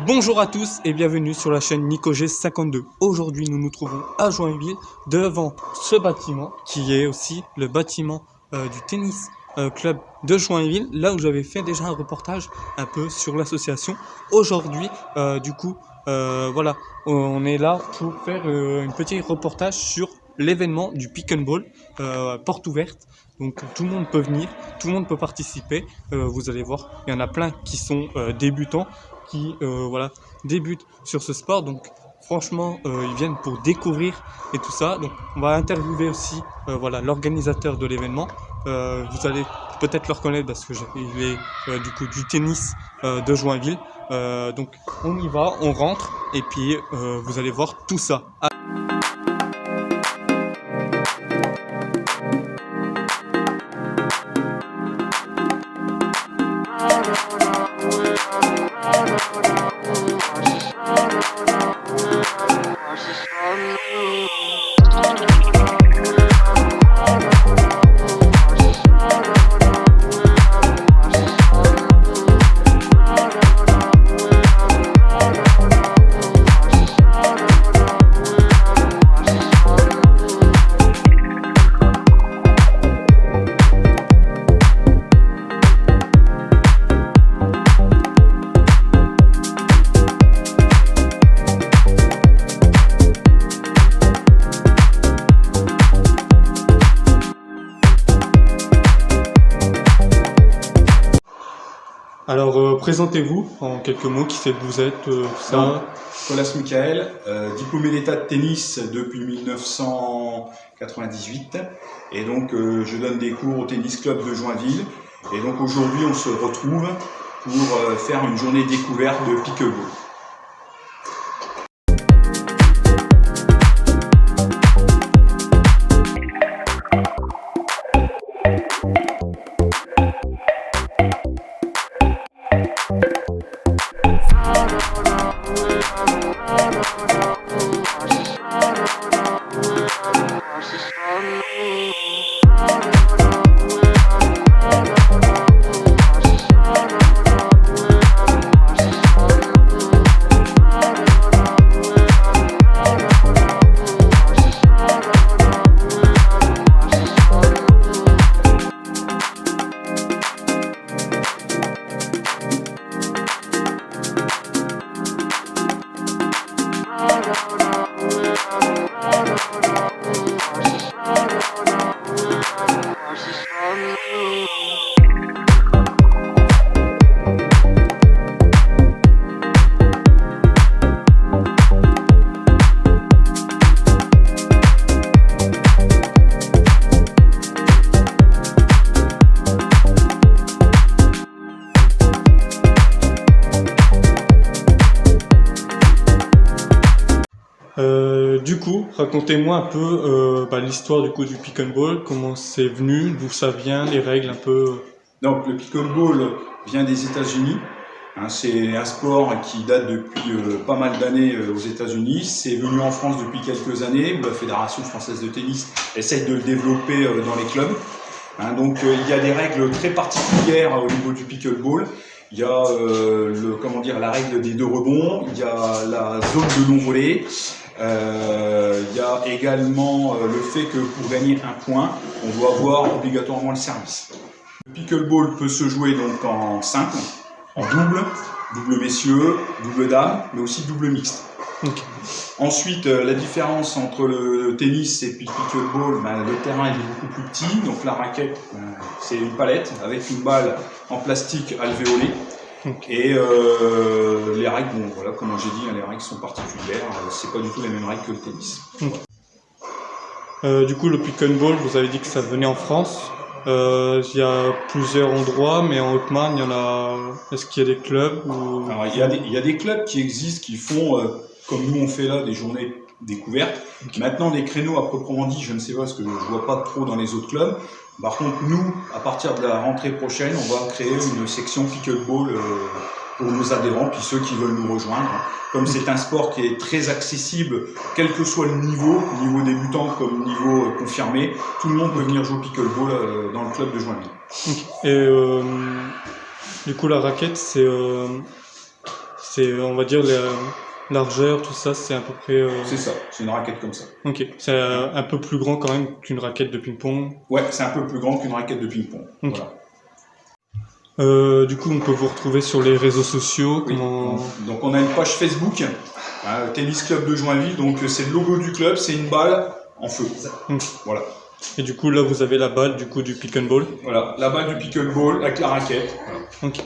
Bonjour à tous et bienvenue sur la chaîne NicoG52. Aujourd'hui, nous nous trouvons à Joinville devant ce bâtiment qui est aussi le bâtiment du tennis club de Joinville, là où j'avais fait déjà un reportage un peu sur l'association. Aujourd'hui, voilà, on est là pour faire un petit reportage sur l'événement du pick and ball, porte ouverte. Donc tout le monde peut venir, tout le monde peut participer. Vous allez voir, il y en a plein qui sont débutants, qui débutent sur ce sport. Donc franchement, ils viennent pour découvrir et tout ça. Donc on va interviewer aussi l'organisateur de l'événement. Vous allez peut-être le reconnaître parce que il est du tennis de Joinville. Donc on y va, on rentre et puis vous allez voir tout ça. Alors, présentez-vous en quelques mots, qui c'est que vous êtes, ça. Colas Michael, diplômé d'état de tennis depuis 1998 et donc je donne des cours au tennis club de Joinville et donc aujourd'hui on se retrouve pour faire une journée découverte de pickleball. Racontez-moi un peu l'histoire du pick and ball, comment c'est venu, d'où ça vient, les règles un peu. Donc le pick and ball vient des États-Unis. C'est un sport qui date depuis pas mal d'années aux États-Unis. C'est venu en France depuis quelques années où la Fédération française de tennis essaye de le développer dans les clubs. Donc il y a des règles très particulières au niveau du pick and ball. Il y a la règle des 2 rebonds, il y a la zone de non-volée. Il y a également le fait que pour gagner un point, on doit avoir obligatoirement le service. Le pickleball peut se jouer donc en simple, en double messieurs, double dames, mais aussi double mixte. Okay. Ensuite, la différence entre le tennis et puis le pickleball, le terrain est beaucoup plus petit, donc la raquette c'est une palette avec une balle en plastique alvéolée. Et les règles, comme j'ai dit, les règles sont particulières, c'est pas du tout les mêmes règles que le tennis. Du coup, le pick and ball, vous avez dit que ça venait en France. Il y a plusieurs endroits, mais en Haute-Marne, il y en a. Est-ce qu'il y a des clubs ou... Alors, il y a des clubs qui existent, qui font, comme nous on fait là, des journées découvertes. Okay. Maintenant, des créneaux à proprement dit, je ne sais pas, parce que je ne vois pas trop dans les autres clubs. Par contre, nous, à partir de la rentrée prochaine, on va créer une section pickleball pour nos adhérents, puis ceux qui veulent nous rejoindre. Comme c'est un sport qui est très accessible, quel que soit le niveau débutant comme niveau confirmé, tout le monde peut venir jouer au pickleball dans le club de Joinville. Et du coup, la raquette, c'est C'est, on va dire, la largeur, tout ça, c'est à peu près... C'est ça, c'est une raquette comme ça. Ok, c'est un peu plus grand quand même qu'une raquette de ping-pong. Ouais, c'est un peu plus grand qu'une raquette de ping-pong. Ok. Voilà. Du coup, on peut vous retrouver sur les réseaux sociaux. Oui. Comment... Donc on a une page Facebook, Tennis Club de Joinville, donc c'est le logo du club, c'est une balle en feu. Voilà. Et du coup, là, vous avez la balle du coup du pick and ball. Voilà, la balle du pick and ball avec la raquette. Voilà. Ok.